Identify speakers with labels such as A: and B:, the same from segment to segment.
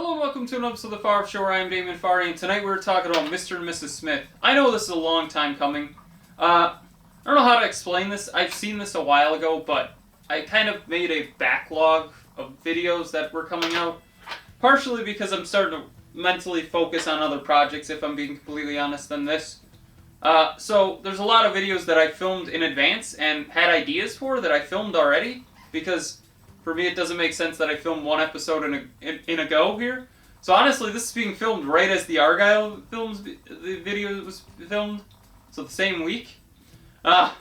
A: Hello and welcome to an episode of the Farr Show where I am Damon Farr, and tonight we're talking about Mr. and Mrs. Smith. I know this is a long time coming. I don't know how to explain this. I've seen this a while ago, but I kind of made a backlog of videos that were coming out. Partially because I'm starting to mentally focus on other projects, if I'm being completely honest, than this. So there's a lot of videos that I filmed in advance and had ideas for that I filmed already, because for me, it doesn't make sense that I film one episode in a go here. So honestly, this is being filmed right as the Argyle the video was filmed, so the same week. I've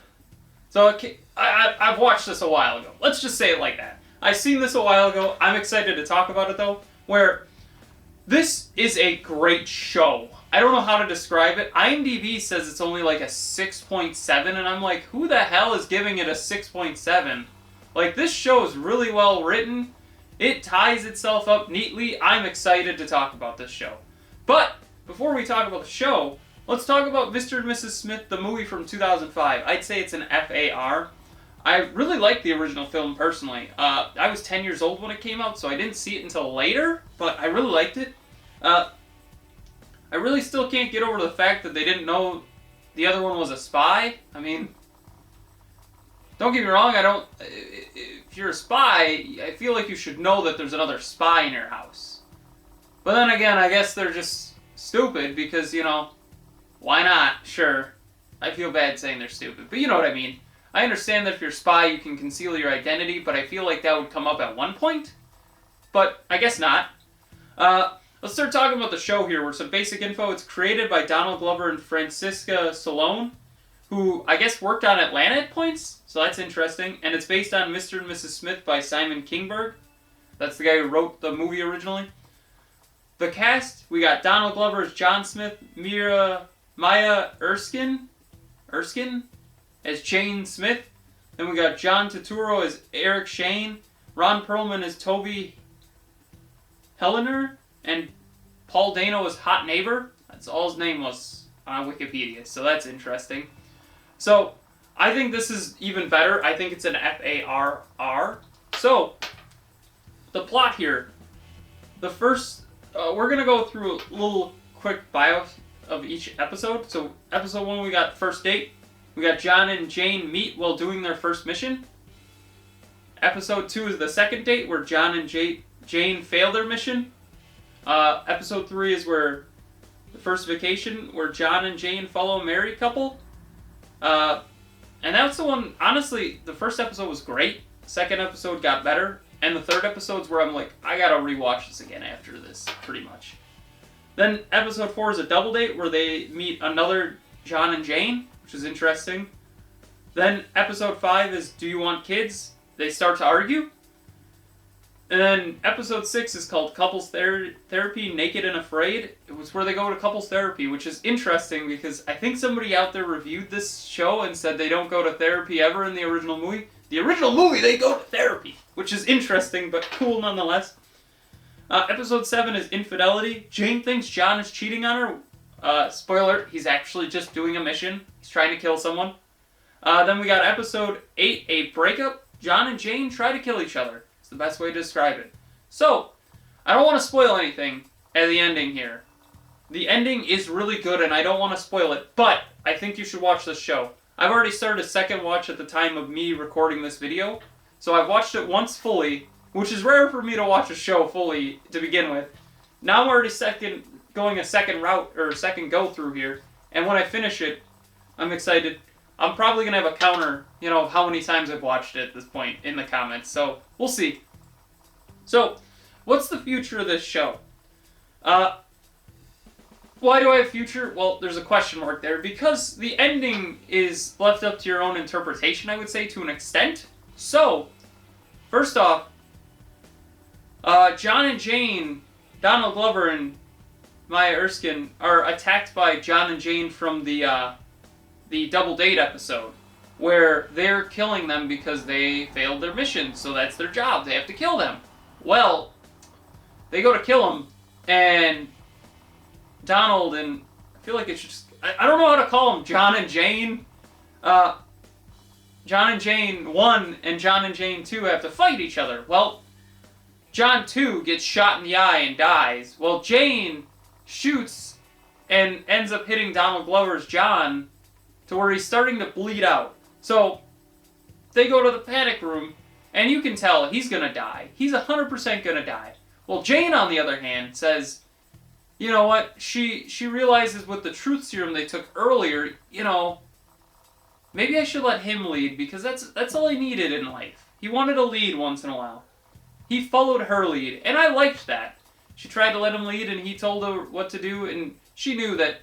A: watched this a while ago. Let's just say it like that. I've seen this a while ago. I'm excited to talk about it though. Where this is a great show. I don't know how to describe it. IMDb says it's only like a 6.7, and I'm like, who the hell is giving it a 6.7? Like, this show is really well written. It ties itself up neatly. I'm excited to talk about this show. But before we talk about the show, let's talk about Mr. and Mrs. Smith, the movie from 2005. I'd say it's an FAR. I really like the original film personally. I was 10 years old when it came out, so I didn't see it until later, but I really liked it. I really still can't get over the fact that they didn't know the other one was a spy. I mean, don't get me wrong, if you're a spy, I feel like you should know that there's another spy in your house. But then again, I guess they're just stupid because, you know, why not? Sure. I feel bad saying they're stupid, but you know what I mean. I understand that if you're a spy, you can conceal your identity, but I feel like that would come up at one point. But I guess not. Let's start talking about the show here, where some basic info. It's created by Donald Glover and Francisca Solone, who I guess worked on Atlanta at points, so that's interesting. And it's based on Mr. and Mrs. Smith by Simon Kinberg. That's the guy who wrote the movie originally. The cast, we got Donald Glover as John Smith, Maya Erskine as Jane Smith. Then we got John Turturro as Eric Shane, Ron Perlman as Toby Hellener, and Paul Dano as Hot Neighbor. That's all his name was on Wikipedia, so that's interesting. So, I think this is even better. I think it's an FARR. So, the plot here. The first, we're going to go through a little quick bio of each episode. So, episode 1, we got First Date. We got John and Jane meet while doing their first mission. Episode 2 is the second date, where John and Jane fail their mission. Episode 3 is where the first vacation, where John and Jane follow a married couple. And that's the one, honestly, the first episode was great. The second episode got better. And the third episode's where I'm like, I gotta rewatch this again after this, pretty much. Then episode 4 is a double date where they meet another John and Jane, which is interesting. Then episode 5 is Do You Want Kids? They start to argue. And then episode 6 is called Couples Therapy, Naked and Afraid. It was where they go to couples therapy, which is interesting because I think somebody out there reviewed this show and said they don't go to therapy ever in the original movie. The original movie, they go to therapy, which is interesting but cool nonetheless. Episode 7 is Infidelity. Jane thinks John is cheating on her. Spoiler, he's actually just doing a mission. He's trying to kill someone. Then we got episode 8, A Breakup. John and Jane try to kill each other. It's the best way to describe it. So, I don't want to spoil anything at the ending here. The ending is really good and I don't want to spoil it, but I think you should watch this show. I've already started a second watch at the time of me recording this video, so I've watched it once fully, which is rare for me to watch a show fully to begin with. Now I'm already going a second route, or second go through here, and when I finish it, I'm excited. I'm probably going to have a counter, of how many times I've watched it at this point in the comments, so we'll see. So, what's the future of this show? Why do I have future? Well, there's a question mark there, because the ending is left up to your own interpretation, I would say, to an extent. So, first off, John and Jane, Donald Glover and Maya Erskine, are attacked by John and Jane from the double date episode, where they're killing them because they failed their mission, so that's their job. They have to kill them. Well, they go to kill them, and Donald and, I feel like it's just, I don't know how to call them, John and Jane. John and Jane 1 and John and Jane 2 have to fight each other. Well, John, too, gets shot in the eye and dies. Well, Jane shoots and ends up hitting Donald Glover's John to where he's starting to bleed out. So they go to the panic room, and you can tell he's going to die. He's 100% going to die. Well, Jane, on the other hand, says, you know what, she realizes with the truth serum they took earlier, you know, maybe I should let him lead, because that's all he needed in life. He wanted to lead once in a while. He followed her lead, and I liked that. She tried to let him lead, and he told her what to do, and she knew that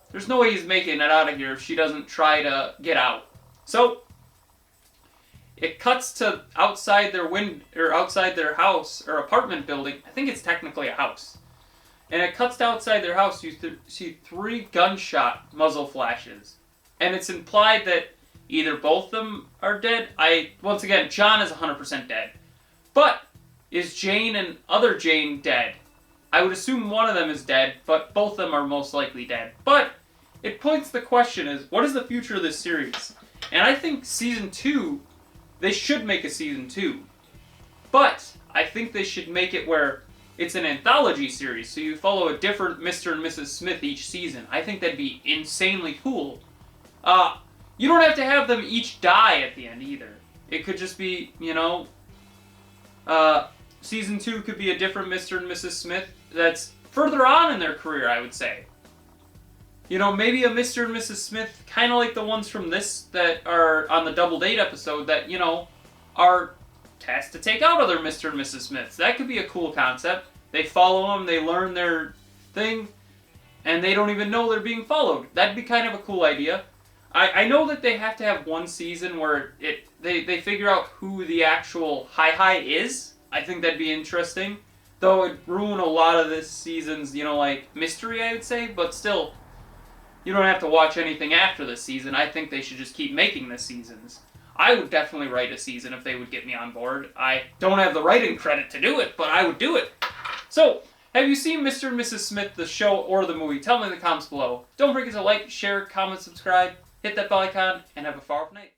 A: there's no way he's making it out of here if she doesn't try to get out. So it cuts to outside their house or apartment building. I think it's technically a house. And it cuts to outside their house. You see 3 gunshot muzzle flashes, and it's implied that either both of them are dead. Once again, John is 100% dead, but is Jane and other Jane dead? I would assume one of them is dead, but both of them are most likely dead. But it points the question is, what is the future of this series? And I think season 2, they should make a season 2. But I think they should make it where it's an anthology series, so you follow a different Mr. and Mrs. Smith each season. I think that'd be insanely cool. You don't have to have them each die at the end either. It could just be, you know, season 2 could be a different Mr. and Mrs. Smith that's further on in their career, I would say. You know, maybe a Mr. and Mrs. Smith, kind of like the ones from this that are on the Double Date episode that, you know, are tasked to take out other Mr. and Mrs. Smiths. That could be a cool concept. They follow them, they learn their thing, and they don't even know they're being followed. That'd be kind of a cool idea. I know that they have to have one season where they figure out who the actual Hi is. I think that'd be interesting. Though it'd ruin a lot of this season's, you know, like, mystery, I would say. But still, you don't have to watch anything after this season. I think they should just keep making the seasons. I would definitely write a season if they would get me on board. I don't have the writing credit to do it, but I would do it. So, have you seen Mr. and Mrs. Smith, the show or the movie? Tell me in the comments below. Don't forget to like, share, comment, subscribe, hit that bell icon, and have a far off night.